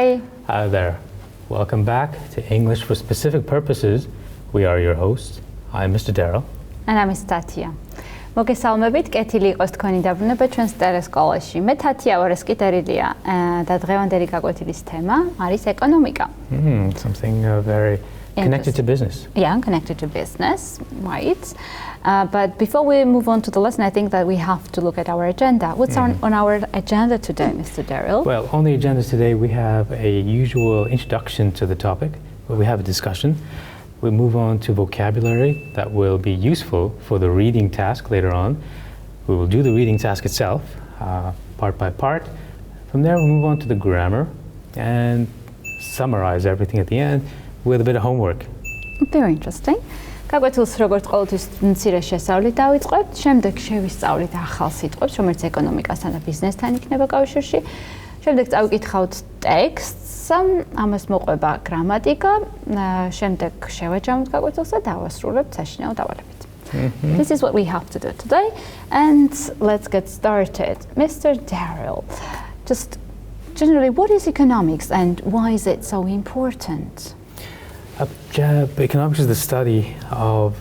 Hi. Hi there. Welcome back to English for Specific Purposes. We are your hosts. I'm Mr. Daryl. And I'm Miss Tatia. მოგესალმებით, კეთილი იყოს თქვენი დაბრუნება ჩვენს ტელესკოლაში. მე თათია ვარ, ეს კი დერილია და დღევანდელი გაკვეთილის თემა არის ეკონომიკა. Something very connected to business. Yeah, connected to business, right. But before we move on to the lesson, I think that we have to look at our agenda. What's on our agenda today, Mr. Daryl? Well, on the agenda today, we have a usual introduction to the topic, where we have a discussion. We move on to vocabulary that will be useful for the reading task later on. We will do the reading task itself, part by part. From there, we'll move on to the grammar and summarize everything at the end with a bit of homework. Very interesting. გაკვეთილს როგორც ყოველთვის მცირე შესწავლით დავიწყებთ, შემდეგ შევისწავლით ახალ სიტყვებს, რომელიც ეკონომიკასთან და ბიზნესთან იქნება კავშირში. შემდეგ წავიკითხავთ ტექსტს, ამას მოყვება გრამატიკა, შემდეგ შევაჯამოთ გაკვეთილს და დავასრულებთ საშინაო დავალებით. This is what we have to do today, and let's get started. Mr. Daryl, just generally, what is economics and why is it so important? Economics is the study of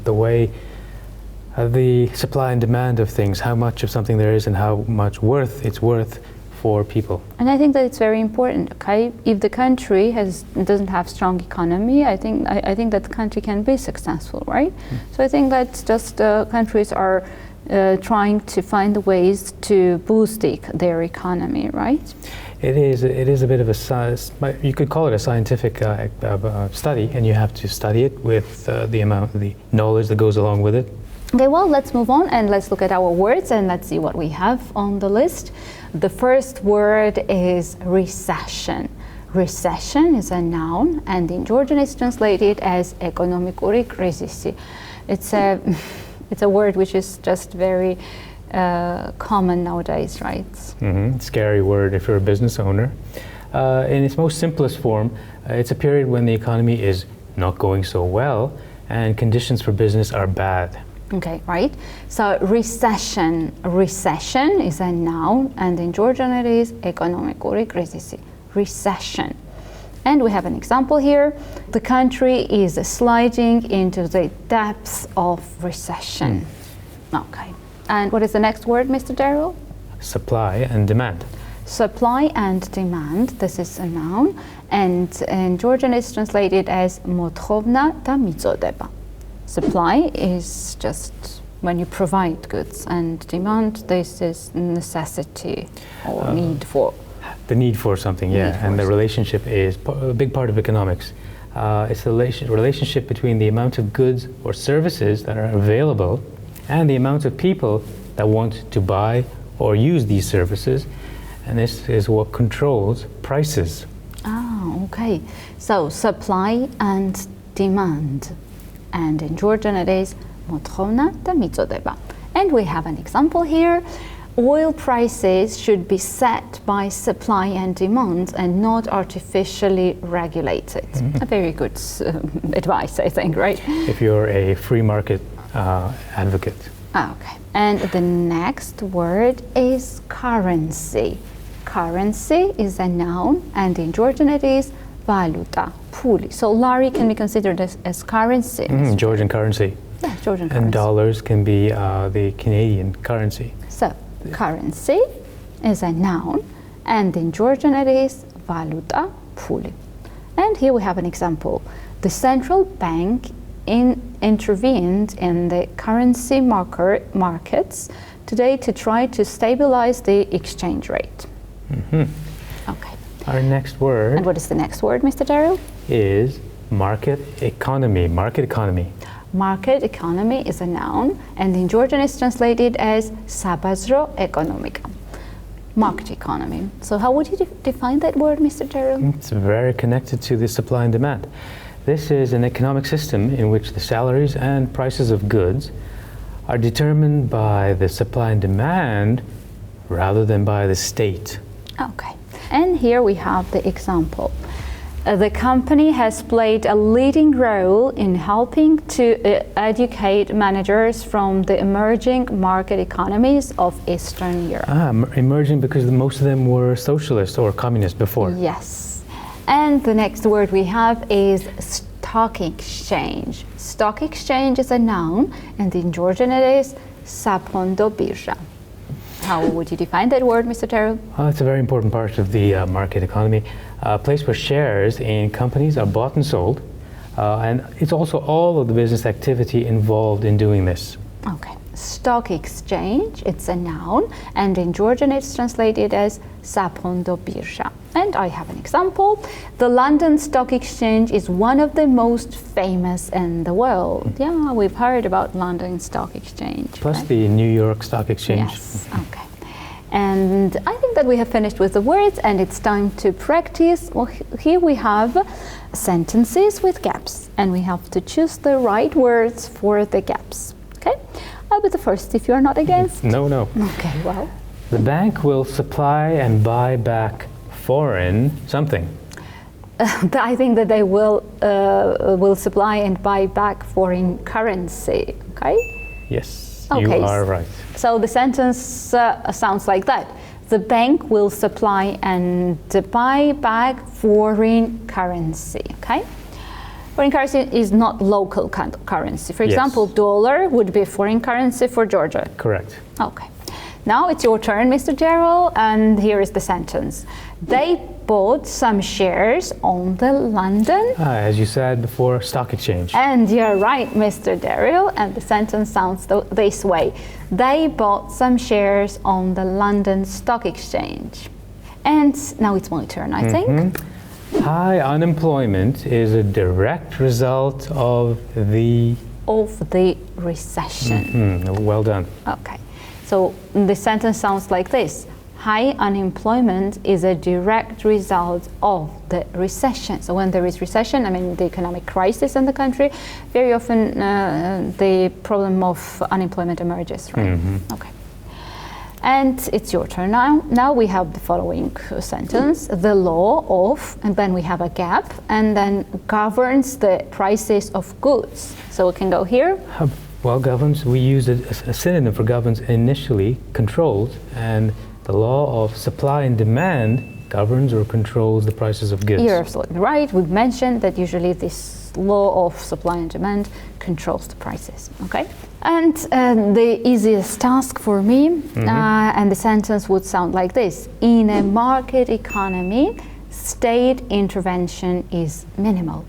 the way the supply and demand of things, how much of something there is and how much it's worth for people. And I think that it's very important. Okay, if the country doesn't have strong economy, I think that the country can be successful, right? So I think that just countries are trying to find ways to boost their economy, right? It is a bit of a science. You could call it a scientific study, and you have to study it with the knowledge that goes along with it. Okay, well, let's move on and let's look at our words and let's see what we have on the list. The first word is recession. Recession is a noun, and in Georgian it's translated as ekonomikuri krizisi. It's a word which is just very common nowadays, right? Scary word if you're a business owner. In its most simplest form, it's a period when the economy is not going so well and conditions for business are bad. Okay, right. So recession is a noun, and in Georgian it is ekonomikuri krizisi. Recession. And we have an example here. The country is sliding into the depths of recession. Okay. And what is the next word, Mr. Daryl? Supply and demand. Supply and demand, this is a noun, and in Georgian it's translated as მოთხოვნა და მიწოდება. Supply is just when you provide goods, and demand, this is necessity or need for. The need for something, yeah, and the relationship is a big part of economics. It's the relationship between the amount of goods or services that are available and the amount of people that want to buy or use these services, and this is what controls prices. Okay. So supply and demand, and in Georgian it is მოთხოვნა და მიწოდება. And we have an example here. Oil prices should be set by supply and demand and not artificially regulated. A very good advice, I think, right? If you're a free market advocate. Okay. And the next word is currency. Currency is a noun, and in Georgian it is valuta, puli. So lari can be considered as currency. Georgian currency. Yeah, Georgian currency. And dollars can be the Canadian currency. So currency is a noun, and in Georgian it is valuta, puli. And here we have an example. The central bank intervened in the currency markets today to try to stabilize the exchange rate. Okay. Our next word. And what is the next word, Mr. Daryl? Is market economy. Market economy. Market economy is a noun, and in Georgian it's translated as საბაზრო ეკონომიკა. Market economy. So how would you define that word, Mr. Daryl? It's very connected to the supply and demand. This is an economic system in which the salaries and prices of goods are determined by the supply and demand rather than by the state. Okay. And here we have the example. The company has played a leading role in helping to educate managers from the emerging market economies of Eastern Europe. Emerging because most of them were socialist or communist before. Yes. And the next word we have is stock exchange. Stock exchange is a noun, and in Georgian it is saphondo birja. How would you define that word, Mr. Derill? It's a very important part of the market economy, a place where shares in companies are bought and sold, and it's also all of the business activity involved in doing this. Okay. Stock exchange, it's a noun, and in Georgian it's translated as saphondo birja. And I have an example. The London Stock Exchange is one of the most famous in the world. Yeah, we've heard about London Stock Exchange. Plus right? the New York Stock Exchange. Yes, okay. And I think that we have finished with the words, and it's time to practice. Well, here we have sentences with gaps, and we have to choose the right words for the gaps. Okay? I'll be the first if you're not against. No. Okay, well. The bank will supply and buy back foreign something. I think that they will supply and buy back foreign currency. Okay? Yes, okay. You are right. So the sentence sounds like that. The bank will supply and buy back foreign currency. Okay? Foreign currency is not local currency. For example, dollar would be foreign currency for Georgia. Correct. Okay. Now it's your turn, Mr. Derill, and here is the sentence. They bought some shares on the London. As you said before, stock exchange. And you're right, Mr. Derill, and the sentence sounds this way. They bought some shares on the London Stock Exchange. And now it's my turn, I think. High unemployment is a direct result of the recession. Well done. Okay. So the sentence sounds like this. High unemployment is a direct result of the recession. So when there is recession, I mean the economic crisis in the country, very often the problem of unemployment emerges, right? Okay. And it's your turn now. Now we have the following sentence. The law of, and then we have a gap, and then governs the prices of goods. So we can go here. Well, governs, we use a synonym for governs initially, controls, and the law of supply and demand governs or controls the prices of goods. You're absolutely right. We've mentioned that usually this law of supply and demand controls the prices, okay? And the easiest task for me, and the sentence would sound like this. In a market economy, state intervention is minimal.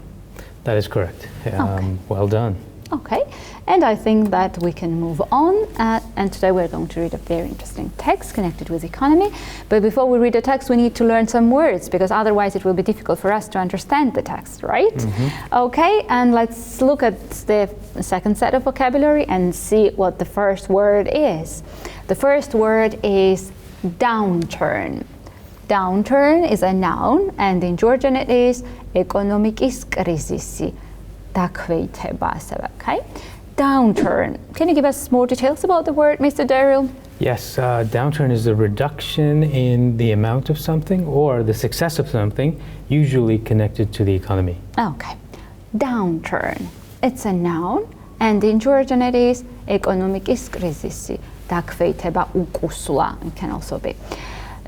That is correct. Okay. Well done. Okay, and I think that we can move on, and today we're going to read a very interesting text connected with economy. But before we read the text, we need to learn some words, because otherwise it will be difficult for us to understand the text, right? Okay, and let's look at the second set of vocabulary and see what the first word is. The first word is downturn. Downturn is a noun, and in Georgian it is ekonomikis krizisi. Okay? Downturn. Can you give us more details about the word, Mr. Derill? Yes, downturn is a reduction in the amount of something or the success of something, usually connected to the economy. Okay. Downturn. It's a noun, and in Georgian it is ekonomikis krizisi. Dakweteba ukusula. It can also be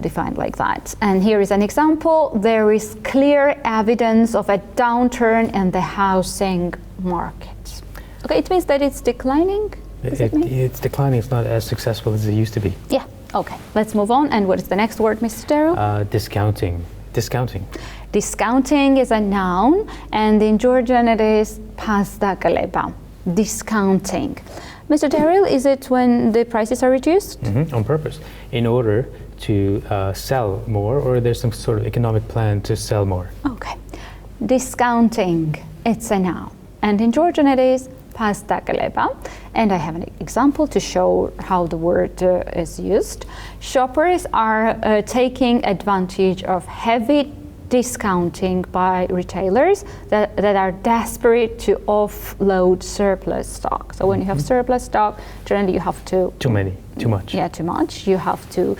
defined like that. And here is an example. There is clear evidence of a downturn in the housing market. Okay, it means that it's declining? It's declining. It's not as successful as it used to be. Yeah, okay. Let's move on. And what is the next word, Mr. Derill? Discounting. Discounting. Discounting is a noun, and in Georgian it is pasdakaleba. Discounting. Mr. Derill, is it when the prices are reduced? On purpose, in order to sell more, or there's some sort of economic plan to sell more. Okay. Discounting, it's a noun. And in Georgian it is pasdakaleba. And I have an example to show how the word is used. Shoppers are taking advantage of heavy discounting by retailers that are desperate to offload surplus stock. So when you have surplus stock, generally you have to... Too much. Yeah, too much. You have to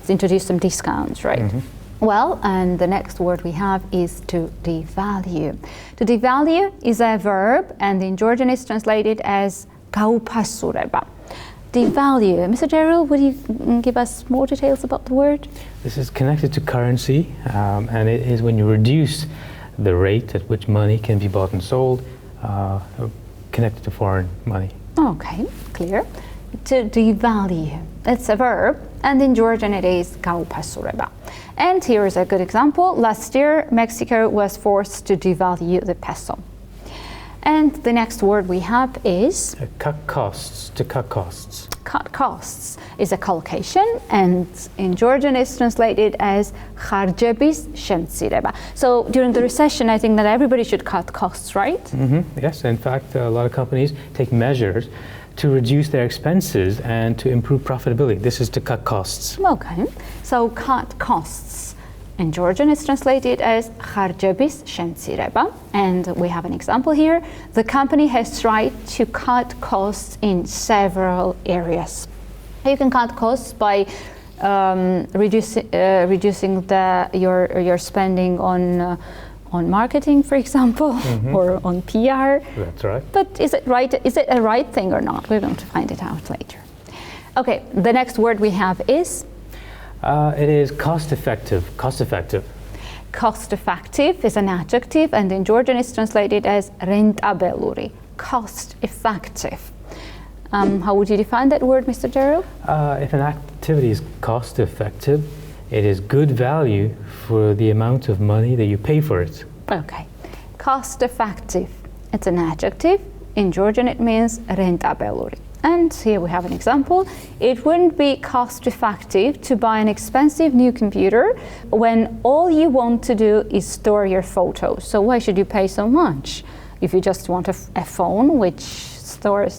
introduce some discounts, right? Well, and the next word we have is to devalue. To devalue is a verb, and in Georgian it's translated as kaupasureba. Devalue. Mr. Derill, would you give us more details about the word? This is connected to currency, and it is when you reduce the rate at which money can be bought and sold, connected to foreign money. Okay, clear. To devalue. It's a verb, and in Georgian it is გაუფასურება. And here is a good example. Last year, Mexico was forced to devalue the peso. And the next word we have is Cut costs, to cut costs. Cut costs is a collocation, and in Georgian it's translated as ხარჯების შემცირება. So during the recession, I think that everybody should cut costs, right? Yes, in fact, a lot of companies take measures to reduce their expenses and to improve profitability. This is to cut costs. Okay, so cut costs. In Georgian, it's translated as ხარჯების შემცირება. And we have an example here. The company has tried to cut costs in several areas. You can cut costs by reducing your spending on marketing, for example, or on PR. That's right. But is it right? Is it a right thing or not? We're going to find it out later. Okay, the next word we have is? It is cost-effective. Cost-effective. Cost-effective is an adjective, and in Georgian it's translated as rentabeluri. Cost-effective. How would you define that word, Mr. Derill? If an activity is cost-effective, it is good value for the amount of money that you pay for it. Okay. Cost-effective. It's an adjective. In Georgian it means rentabeluri. And here we have an example. It wouldn't be cost-effective to buy an expensive new computer when all you want to do is store your photos. So why should you pay so much if you just want a phone which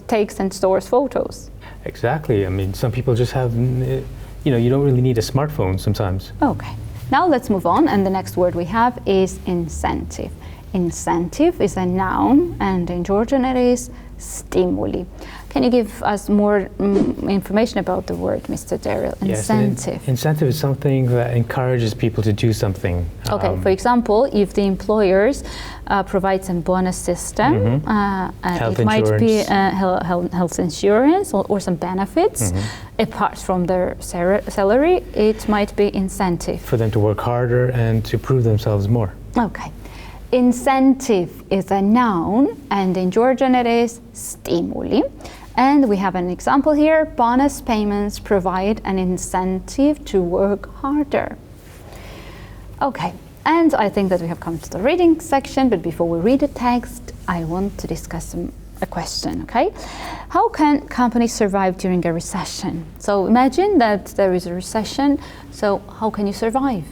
takes and stores photos? Exactly. I mean, some people just have, you don't really need a smartphone sometimes. Okay. Now let's move on, and the next word we have is incentive. Incentive is a noun, and in Georgian it is stimuli. Can you give us more information about the word, Mr. Derill? Incentive. Yes, incentive is something that encourages people to do something. Okay, for example, if the employers provide some bonus system, health it might be insurance. Health insurance or some benefits, apart from their salary, it might be incentive. For them to work harder and to prove themselves more. Okay. Incentive is a noun, and in Georgian it is stimuli. And we have an example here. Bonus payments provide an incentive to work harder. Okay, and I think that we have come to the reading section, but before we read the text, I want to discuss a question, okay? How can companies survive during a recession? So imagine that there is a recession, so how can you survive?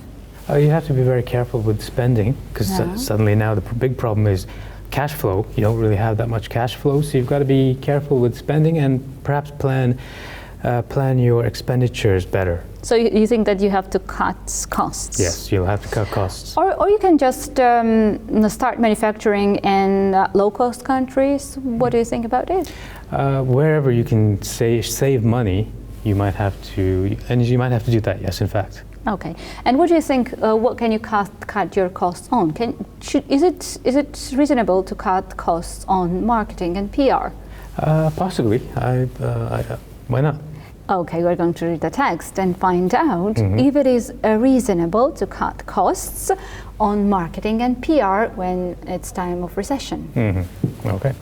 You have to be very careful with spending, because suddenly now the big problem is cash flow. You don't really have that much cash flow, so you've got to be careful with spending and perhaps plan your expenditures better. So you think that you have to cut costs? Yes, you'll have to cut costs. Or you can just start manufacturing in low-cost countries. What do you think about it? Wherever you can save money, you might have to do that. Yes, in fact. Okay, and what do you think? What can you cut your costs on? Is it reasonable to cut costs on marketing and PR? Possibly. Why not? Okay, we're going to read the text and find out if it is reasonable to cut costs on marketing and PR when it's time of recession. Okay.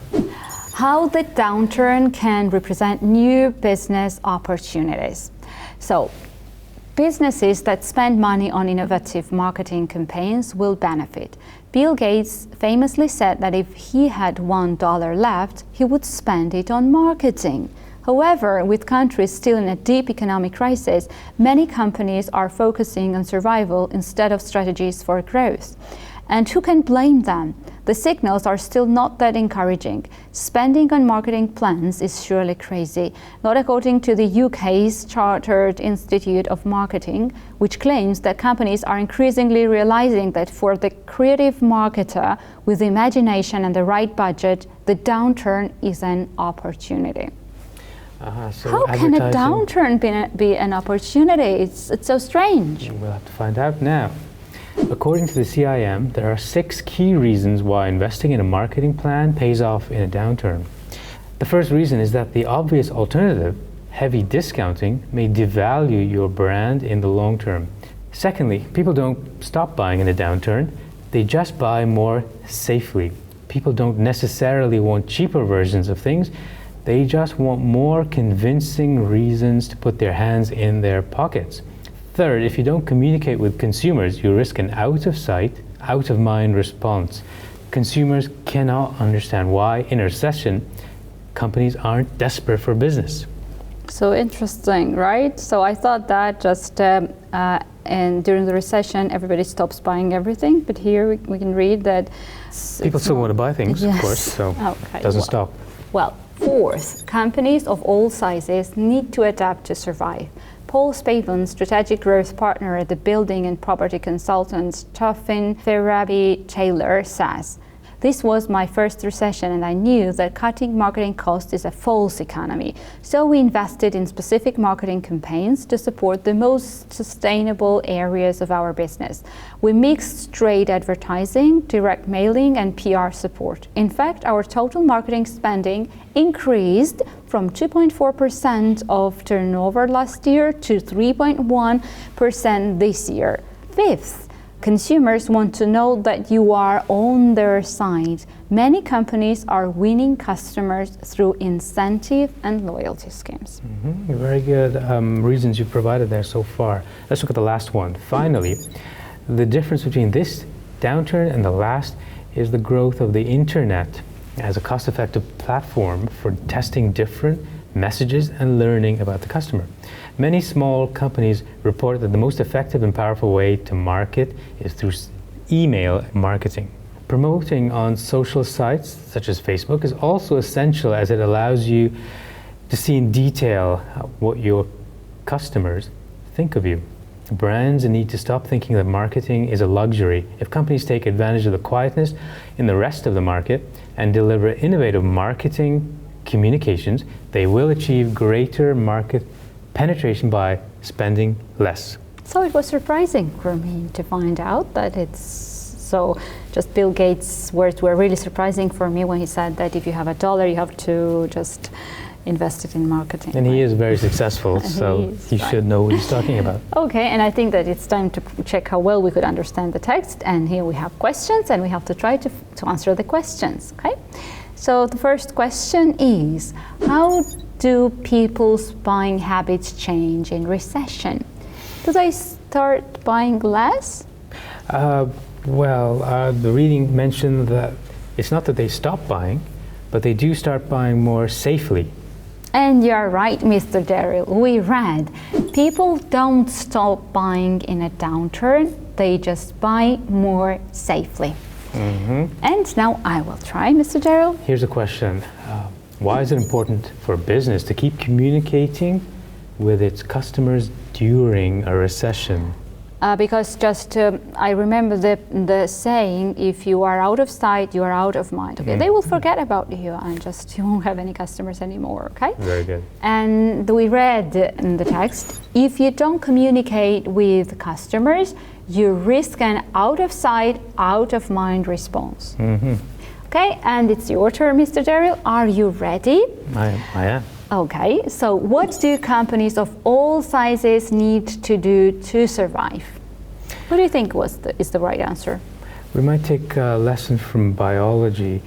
How the downturn can represent new business opportunities. So, businesses that spend money on innovative marketing campaigns will benefit. Bill Gates famously said that if he had $1 left, he would spend it on marketing. However, with countries still in a deep economic crisis, many companies are focusing on survival instead of strategies for growth. And who can blame them? The signals are still not that encouraging. Spending on marketing plans is surely crazy, not according to the UK's Chartered Institute of Marketing, which claims that companies are increasingly realizing that for the creative marketer with imagination and the right budget, the downturn is an opportunity. So how can a downturn be an opportunity? It's so strange. We'll have to find out now. According to the CIM, there are 6 key reasons why investing in a marketing plan pays off in a downturn. The first reason is that the obvious alternative, heavy discounting may devalue your brand in the long term. Secondly, people don't stop buying in a downturn, they just buy more safely. People don't necessarily want cheaper versions of things, they just want more convincing reasons to put their hands in their pockets. Third, if you don't communicate with consumers, you risk an out of sight, out of mind response. Consumers cannot understand why, in a recession, companies aren't desperate for business. So interesting, right? So I thought that just and during the recession, everybody stops buying everything. But here we can read that people still want to buy things, yes. Of course, so it doesn't stop. Well, fourth, companies of all sizes need to adapt to survive. Paul Spavin, strategic growth partner at the building and property consultant Tuffin Ferabi Taylor, says, "This was my first recession and I knew that cutting marketing costs is a false economy. So we invested in specific marketing campaigns to support the most sustainable areas of our business. We mixed trade advertising, direct mailing and PR support. In fact, our total marketing spending increased from 2.4% of turnover last year to 3.1% this year. Fifth, consumers want to know that you are on their side. Many companies are winning customers through incentive and loyalty schemes." Very good reasons you've provided there so far. Let's look at the last one. Finally, the difference between this downturn and the last is the growth of the internet as a cost-effective platform for testing different messages and learning about the customer. Many small companies report that the most effective and powerful way to market is through email marketing. Promoting on social sites such as Facebook is also essential as it allows you to see in detail what your customers think of you. Brands need to stop thinking that marketing is a luxury. If companies take advantage of the quietness in the rest of the market and deliver innovative marketing communications, they will achieve greater market penetration by spending less. So it was surprising for me to find out that it's so. Just Bill Gates' words were really surprising for me when he said that if you have $1, you have to just invest it in marketing. And he is very successful, so he should know what he's talking about. Okay, and I think that it's time to check how well we could understand the text. And here we have questions, and we have to try to answer the questions. Okay, so the first question is, how do people's buying habits change in recession? Do they start buying less? The reading mentioned that it's not that they stop buying, but they do start buying more safely. And you're right, Mr. Derill. We read, people don't stop buying in a downturn, they just buy more safely. And now I will try, Mr. Derill. Here's a question. Why is it important for a business to keep communicating with its customers during a recession? Because I remember the saying, if you are out of sight, you are out of mind. Okay, they will forget about you and you won't have any customers anymore. Okay. Very good. And we read in the text, if you don't communicate with customers, you risk an out of sight, out of mind response. Okay, and it's your turn, Mr. Derill. Are you ready? I am. Okay, so what do companies of all sizes need to do to survive? What do you think is the right answer? We might take a lesson from biology.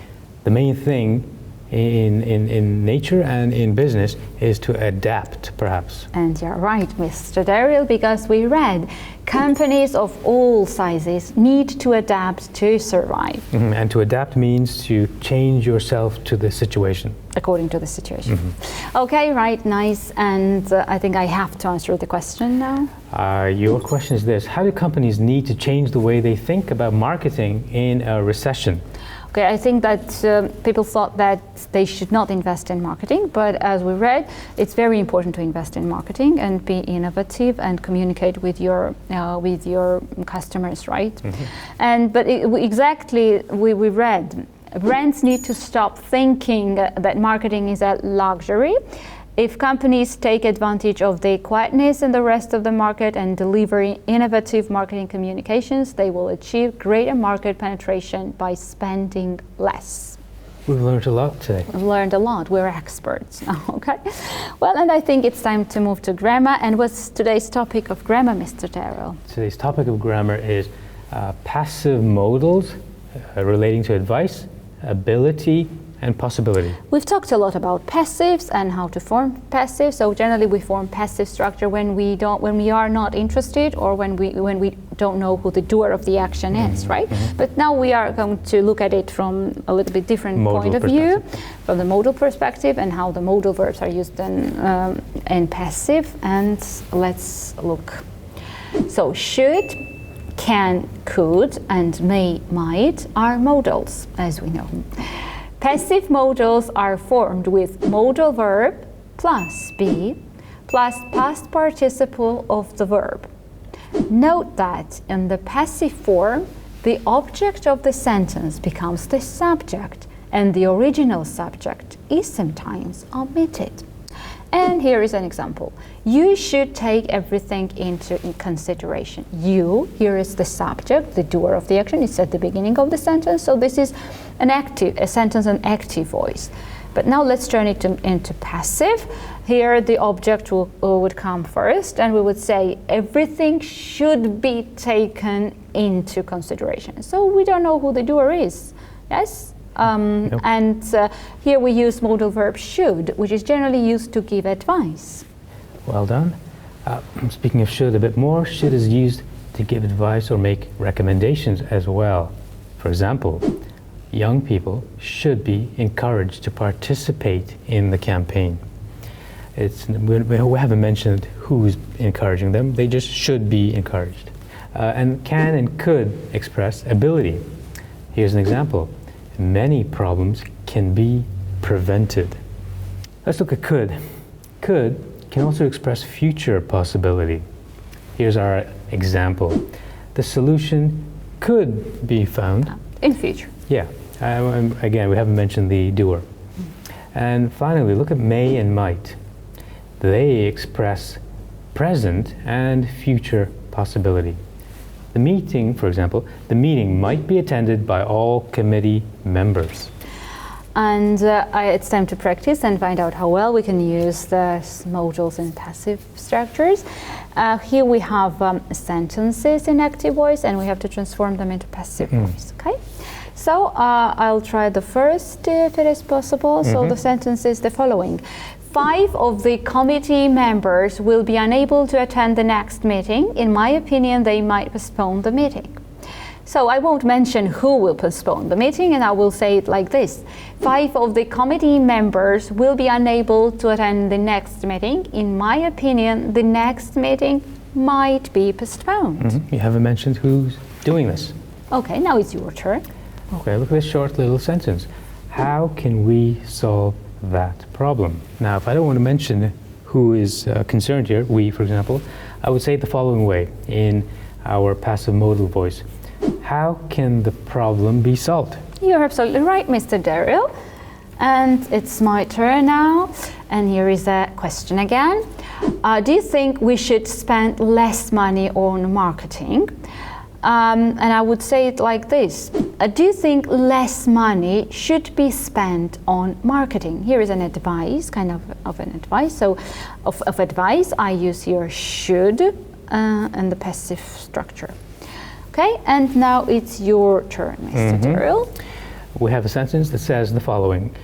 The main thing in nature and in business is to adapt, perhaps. And you're right, Mr. Derill, because we read companies of all sizes need to adapt to survive. And to adapt means to change yourself to the situation. According to the situation. Okay, right, nice. And I think I have to answer the question now. Your question is this: how do companies need to change the way they think about marketing in a recession? Okay, I think that people thought that they should not invest in marketing, but as we read, it's very important to invest in marketing and be innovative and communicate with your customers, right? But we read, brands need to stop thinking that marketing is a luxury. If companies take advantage of the quietness in the rest of the market and deliver innovative marketing communications, they will achieve greater market penetration by spending less. We've learned a lot today. We've learned a lot. We're experts now, okay? Well, and I think it's time to move to grammar. And what's today's topic of grammar, Mr. Deril? Today's topic of grammar is passive modals relating to advice, ability, and possibility. We've talked a lot about passives and how to form passive. So generally we form passive structure when we are not interested or when we don't know who the doer of the action is, right? But now we are going to look at it from a little bit different point of view, from the modal perspective and how the modal verbs are used in passive. And let's look. So should, can, could, and may, might are modals, as we know. Passive modals are formed with modal verb plus be plus past participle of the verb. Note that in the passive form, the object of the sentence becomes the subject and the original subject is sometimes omitted. And here is an example. You should take everything into consideration. You, here is the subject, the doer of the action. It's at the beginning of the sentence. So this is a sentence, an active voice. But now let's turn it into passive. Here the object would come first and we would say everything should be taken into consideration. So we don't know who the doer is. Yes? Nope. And here we use modal verb should, which is generally used to give advice. Well done. Speaking of should a bit more, should is used to give advice or make recommendations as well. For example, young people should be encouraged to participate in the campaign. We haven't mentioned who's encouraging them, they just should be encouraged. And can and could express ability. Here's an example. Many problems can be prevented. Let's look at could. Could can also express future possibility. Here's our example. The solution could be found in future. Yeah. Again, we haven't mentioned the doer. And finally, look at may and might. They express present and future possibility. The meeting, for example, the meeting might be attended by all committee members. And it's time to practice and find out how well we can use the modals in passive structures. Here we have sentences in active voice and we have to transform them into passive voice, okay? So I'll try the first if it is possible. So the sentence is the following. 5 of the committee members will be unable to attend the next meeting. In my opinion, they might postpone the meeting. So I won't mention who will postpone the meeting, and I will say it like this. 5 of the committee members will be unable to attend the next meeting. In my opinion, the next meeting might be postponed. You haven't mentioned who's doing this. Okay, now it's your turn. Okay, look at this short little sentence. How can we solve that problem? Now, if I don't want to mention who is concerned here, we, for example, I would say it the following way in our passive modal voice. How can the problem be solved? You're absolutely right, Mr. Deril. And it's my turn now. And here is a question again. Do you think we should spend less money on marketing? And I would say it like this. Do you think less money should be spent on marketing? Here is an advice, kind of an advice. So of advice, I use here should and the passive structure. Okay, and now it's your turn, Mr. Deril. We have a sentence that says the following.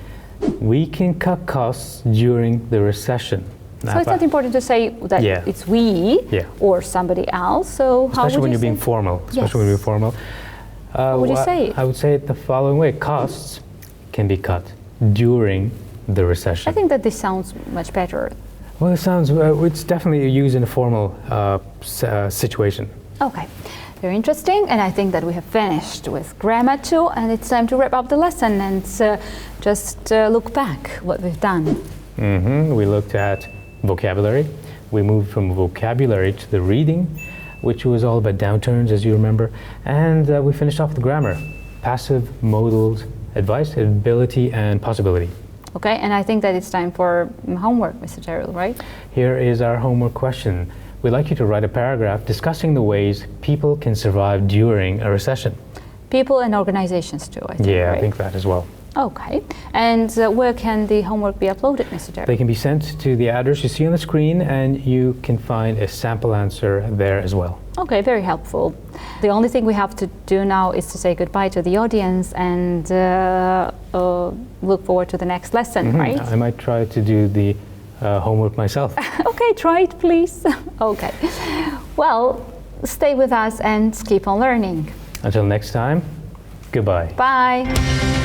We can cut costs during the recession. Now, so it's not important to say that it's we or somebody else. So how would you say? Especially when you're being formal. Especially when you're being formal. How would you say it? I would say it the following way. Costs can be cut during the recession. I think that this sounds much better. Well, it sounds, it's definitely used in a formal situation. Okay. Very interesting, and I think that we have finished with grammar too, and it's time to wrap up the lesson and just look back what we've done. We looked at vocabulary. We moved from vocabulary to the reading, which was all about downturns, as you remember, and we finished off with grammar, passive modals, advice, ability, and possibility. Okay, and I think that it's time for homework, Mr. Deril, right? Here is our homework question. We'd like you to write a paragraph discussing the ways people can survive during a recession. People and organizations too, I think. Yeah, right? I think that as well. Okay. And where can the homework be uploaded, Mr. Derill? They can be sent to the address you see on the screen, and you can find a sample answer there as well. Okay, very helpful. The only thing we have to do now is to say goodbye to the audience and look forward to the next lesson, right? I might try to do the homework myself. Okay, try it, please. Okay. Well, stay with us and keep on learning. Until next time, goodbye. Bye.